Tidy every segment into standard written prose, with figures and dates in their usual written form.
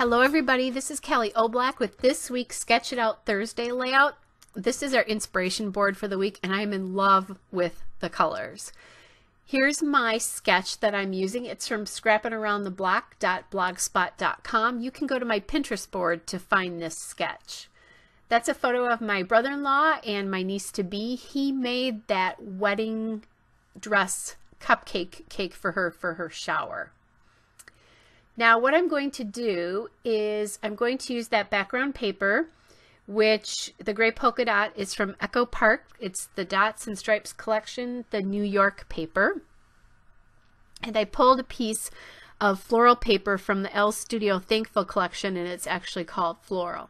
Hello everybody, this is Kelly O'Black with this week's Sketch It Out Thursday layout. This is our inspiration board for the week and I'm in love with the colors. Here's my sketch that I'm using. It's from scrappingaroundtheblock.blogspot.com. You can go to my Pinterest board to find this sketch. That's a photo of my brother-in-law and my niece-to-be. He made that wedding dress cupcake cake for her shower. Now what I'm going to do is I'm going to use that background paper, which the gray polka dot is from Echo Park. It's the Dots and Stripes collection, the New York paper. And I pulled a piece of floral paper from the L Studio Thankful collection, and it's actually called Floral.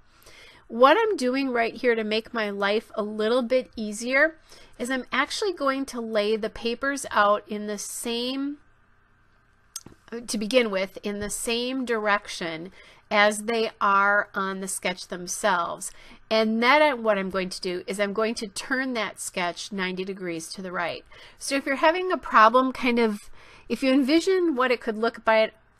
What I'm doing right here to make my life a little bit easier is I'm actually going to lay the papers out in the same, to begin with, in the same direction as they are on the sketch themselves. And then what I'm going to do is I'm going to turn that sketch 90 degrees to the right. So if you're having a problem if you envision what it could look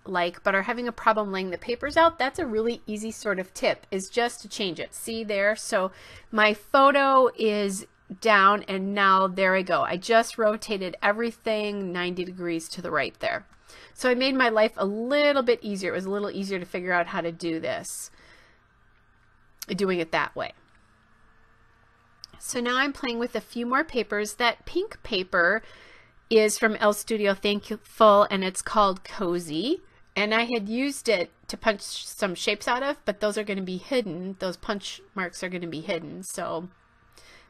like, but are having a problem laying the papers out, that's a really easy sort of tip, is just to change it. See there? So my photo is down and now there I go. I just rotated everything 90 degrees to the right there. So I made my life a little bit easier. It was a little easier to figure out how to do this, doing it that way. So now I'm playing with a few more papers. That pink paper is from L Studio Thankful and it's called Cozy. And I had used it to punch some shapes out of, but those are going to be hidden. Those punch marks are going to be hidden, so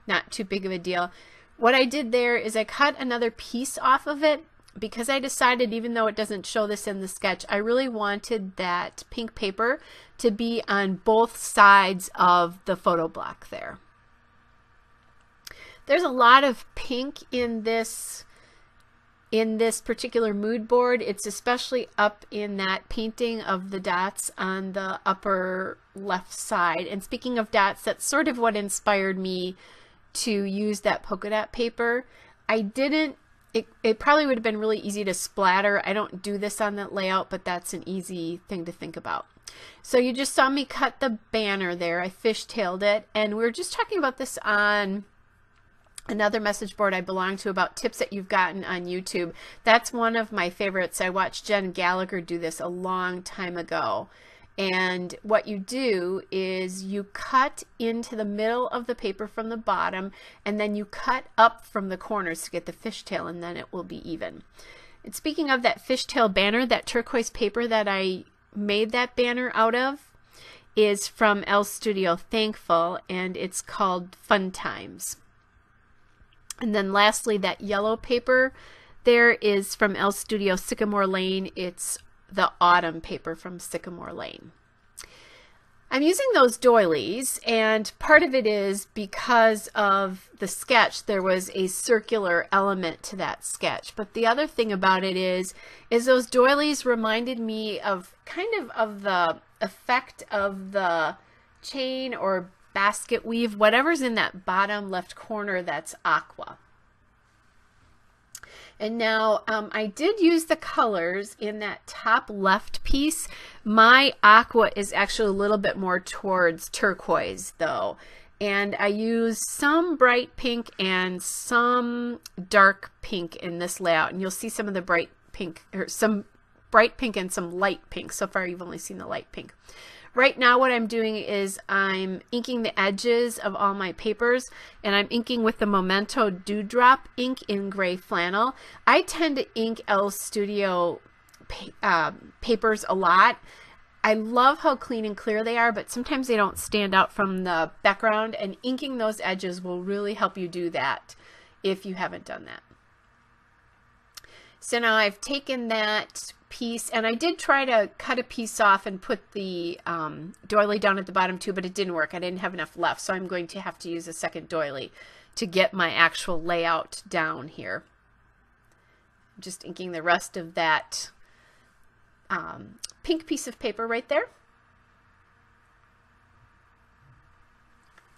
not too big of a deal. What I did there is I cut another piece off of it because I decided, even though it doesn't show this in the sketch, I really wanted that pink paper to be on both sides of the photo block there. There's a lot of pink in this particular mood board. It's especially up in that painting of the dots on the upper left side. And speaking of dots, that's sort of what inspired me to use that polka dot paper. It probably would have been really easy to splatter. I don't do this on that layout, but that's an easy thing to think about. So you just saw me cut the banner there. I fishtailed it, and we were just talking about this on another message board I belong to about tips that you've gotten on YouTube. That's one of my favorites. I watched Jen Gallagher do this a long time ago. And what you do is you cut into the middle of the paper from the bottom, and then you cut up from the corners to get the fishtail, and then it will be even. And speaking of that fishtail banner, that turquoise paper that I made that banner out of is from L Studio Thankful, and it's called Fun Times. And then lastly, that yellow paper there is from L Studio Sycamore Lane. It's the autumn paper from Sycamore Lane. I'm using those doilies, and part of it is because of the sketch. There was a circular element to that sketch, but the other thing about it is those doilies reminded me of of the effect of the chain or basket weave, whatever's in that bottom left corner, that's aqua. And now I did use the colors in that top left piece. My aqua is actually a little bit more towards turquoise though. And I used some bright pink and some dark pink in this layout. And you'll see some of the bright pink, or some bright pink and some light pink. So far you've only seen the light pink. Right now what I'm doing is I'm inking the edges of all my papers, and I'm inking with the Memento Dewdrop ink in gray flannel. I tend to ink L Studio papers a lot. I love how clean and clear they are, but sometimes they don't stand out from the background, and inking those edges will really help you do that if you haven't done that. So now I've taken that piece, and I did try to cut a piece off and put the doily down at the bottom too, but it didn't work. I didn't have enough left, so I'm going to have to use a second doily to get my actual layout down here. I'm just inking the rest of that pink piece of paper right there.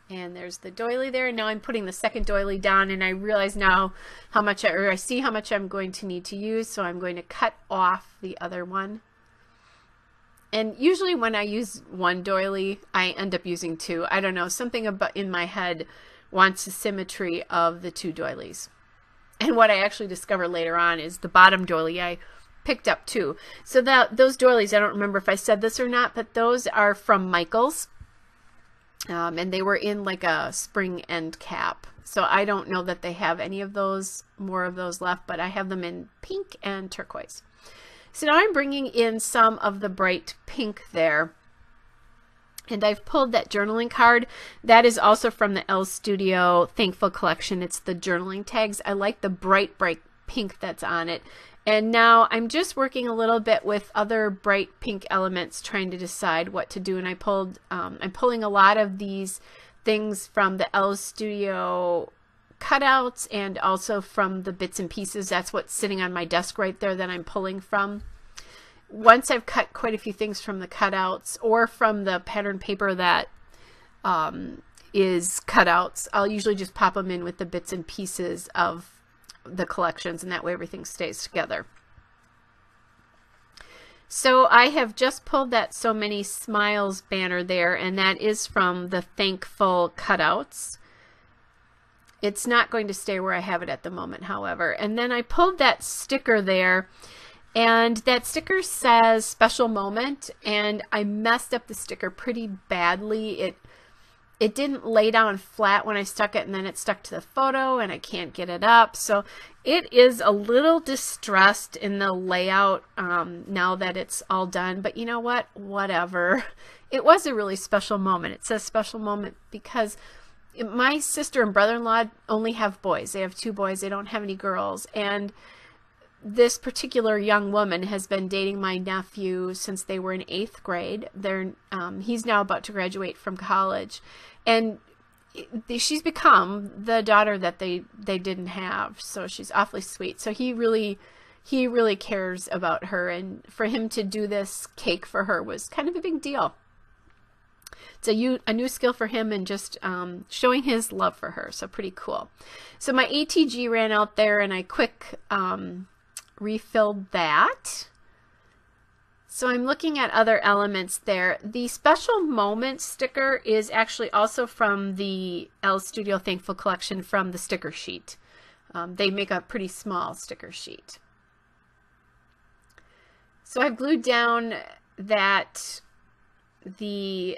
And there's the doily there. Now I'm putting the second doily down, and I realize now how much, I see how much I'm going to need to use, so I'm going to cut off the other one And usually when I use one doily, I end up using two. I don't know, something about in my head wants the symmetry of the two doilies. And what I actually discovered later on is the bottom doily I picked up too. So those doilies, I don't remember if I said this or not, but those are from Michaels. And they were in like a spring end cap. So I don't know that they have any of those, more of those left, but I have them in pink and turquoise. So now I'm bringing in some of the bright pink there. And I've pulled that journaling card. That is also from the Elle Studio Thankful Collection. It's the journaling tags. I like the bright pink that's on it. And now I'm just working a little bit with other bright pink elements, trying to decide what to do. And I'm pulling a lot of these things from the Elle Studio cutouts and also from the bits and pieces. That's what's sitting on my desk right there that I'm pulling from. Once I've cut quite a few things from the cutouts or from the pattern paper that is cutouts, I'll usually just pop them in with the bits and pieces of the collections, and that way everything stays together. So I have just pulled that So Many Smiles banner there, and that is from the Thankful cutouts. It's not going to stay where I have it at the moment, however. And then I pulled that sticker there, and that sticker says Special Moment, and I messed up the sticker pretty badly. It didn't lay down flat when I stuck it, and then it stuck to the photo, and I can't get it up. So it is a little distressed in the layout now that it's all done. But you know what? Whatever. It was a really special moment. It says special moment because my sister and brother-in-law only have boys. They have 2 boys. They don't have any girls. And this particular young woman has been dating my nephew since they were in 8th grade. He's now about to graduate from college, and she's become the daughter that they didn't have. So she's awfully sweet. So he really cares about her, and for him to do this cake for her was kind of a big deal. It's a new skill for him, and just showing his love for her. So pretty cool. So my ATG ran out there, and I quick refilled that. So I'm looking at other elements there. The Special Moment sticker is actually also from the Elle Studio Thankful Collection from the sticker sheet. They make a pretty small sticker sheet. So I've glued down the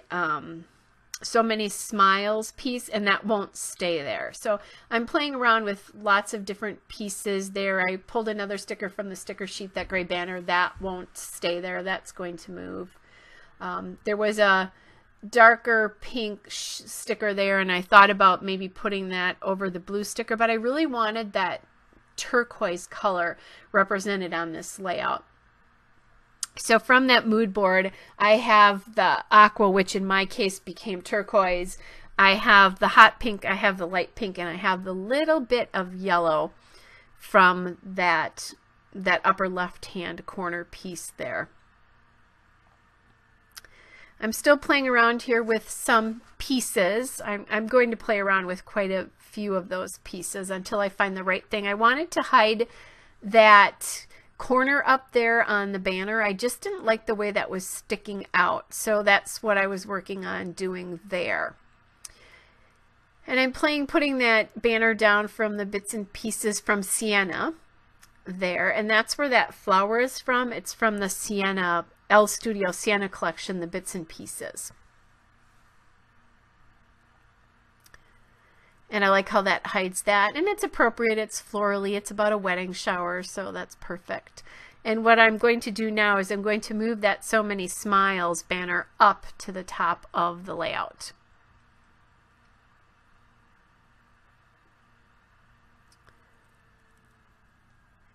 So Many Smiles piece, and that won't stay there. So I'm playing around with lots of different pieces there. I pulled another sticker from the sticker sheet, that gray banner. That won't stay there. That's going to move. There was a darker pink sticker there, and I thought about maybe putting that over the blue sticker, but I really wanted that turquoise color represented on this layout. So from that mood board, I have the aqua, which in my case became turquoise. I have the hot pink, I have the light pink, and I have the little bit of yellow from that upper left-hand corner piece there. I'm still playing around here with some pieces. I'm going to play around with quite a few of those pieces until I find the right thing. I wanted to hide that corner up there on the banner. I just didn't like the way that was sticking out, so that's what I was working on doing there. And I'm putting that banner down from the bits and pieces from Sienna there, and that's where that flower is from. It's from the Sienna Elle Studio Sienna collection, the bits and pieces. And I like how that hides that, and it's appropriate. It's florally. It's about a wedding shower, so that's perfect. And what I'm going to do now is I'm going to move that So Many Smiles banner up to the top of the layout.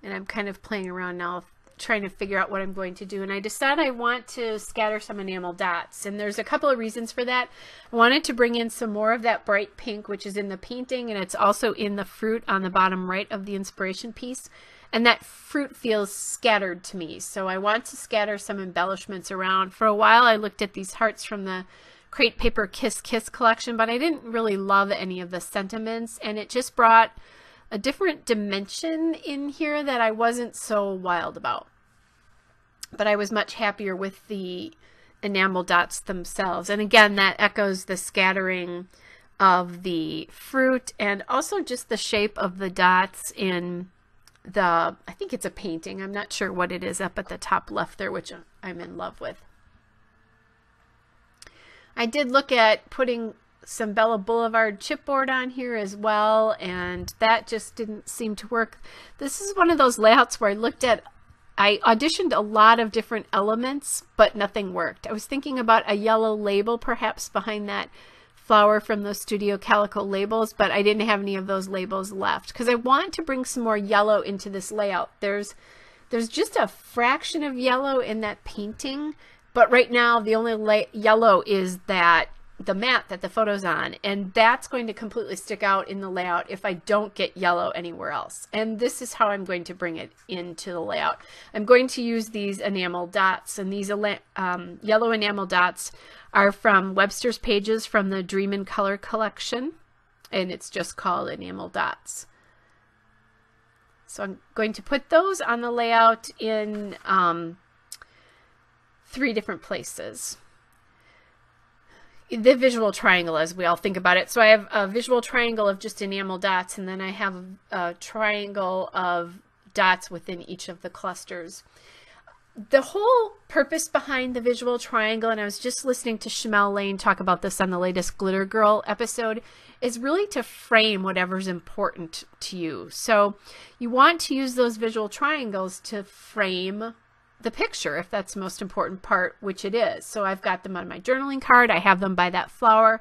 And I'm kind of playing around now, trying to figure out what I'm going to do. And I decided I want to scatter some enamel dots, and there's a couple of reasons for that. I wanted to bring in some more of that bright pink, which is in the painting, and it's also in the fruit on the bottom right of the inspiration piece, and that fruit feels scattered to me, so I want to scatter some embellishments around. For a while I looked at these hearts from the Crate Paper Kiss Kiss collection, but I didn't really love any of the sentiments, and it just brought a different dimension in here that I wasn't so wild about. but I was much happier with the enamel dots themselves. And again, that echoes the scattering of the fruit and also just the shape of the dots in the, I think it's a painting. I'm not sure what it is up at the top left there, which I'm in love with. I did look at putting some Bella Boulevard chipboard on here as well, and that just didn't seem to work. This is one of those layouts where I auditioned a lot of different elements, but nothing worked. I was thinking about a yellow label perhaps behind that flower from those Studio Calico labels, but I didn't have any of those labels left because I want to bring some more yellow into this layout. There's just a fraction of yellow in that painting, but right now the only yellow is the mat that the photo's on, and that's going to completely stick out in the layout if I don't get yellow anywhere else. And this is how I'm going to bring it into the layout. I'm going to use these enamel dots, and these yellow enamel dots are from Webster's Pages from the Dream in Color collection, and it's just called enamel dots. So I'm going to put those on the layout in 3 different places. The visual triangle, as we all think about it. So I have a visual triangle of just enamel dots, and then I have a triangle of dots within each of the clusters. The whole purpose behind the visual triangle, and I was just listening to Shamel Lane talk about this on the latest Glitter Girl episode, is really to frame whatever's important to you. So you want to use those visual triangles to frame the picture, if that's the most important part, which it is. So I've got them on my journaling card, I have them by that flower,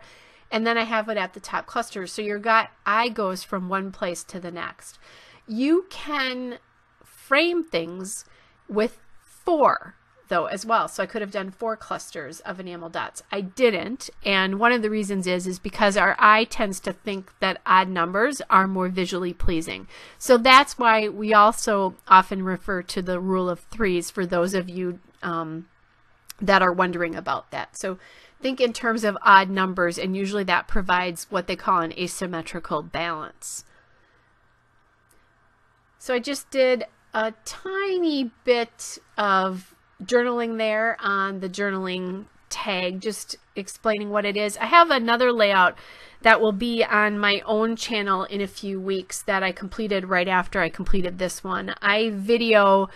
and then I have it at the top cluster. So your eye goes from one place to the next. You can frame things with 4 though as well. So I could have done 4 clusters of enamel dots. I didn't, and one of the reasons is because our eye tends to think that odd numbers are more visually pleasing. So that's why we also often refer to the rule of 3s for those of you that are wondering about that. So think in terms of odd numbers, and usually that provides what they call an asymmetrical balance. So I just did a tiny bit of journaling there on the journaling tag, just explaining what it is. I have another layout that will be on my own channel in a few weeks that I completed right after I completed this one. I video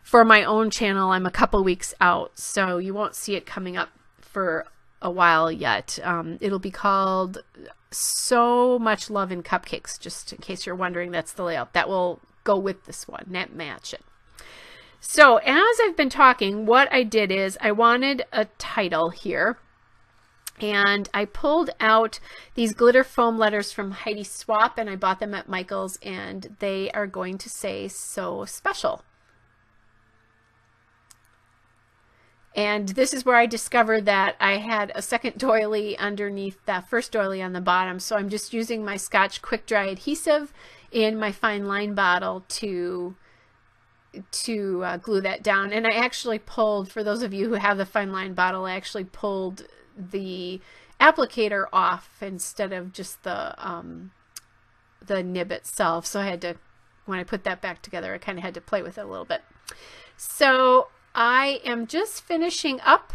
for my own channel. I'm a couple weeks out, so you won't see it coming up for a while yet. It'll be called So Much Love in Cupcakes, just in case you're wondering. That's the layout that will go with this one, that match it. So as I've been talking, what I did is I wanted a title here, and I pulled out these glitter foam letters from Heidi Swap, and I bought them at Michael's, and they are going to say "So Special." And this is where I discovered that I had a second doily underneath that first doily on the bottom, so I'm just using my Scotch Quick Dry adhesive in my fine line bottle to glue that down. And I actually pulled, for those of you who have the fine line bottle, I actually pulled the applicator off instead of just the nib itself. So I had to, when I put that back together, I kind of had to play with it a little bit. So I am just finishing up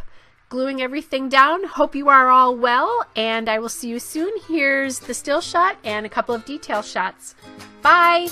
gluing everything down. Hope you are all well, and I will see you soon. Here's the still shot and a couple of detail shots. Bye!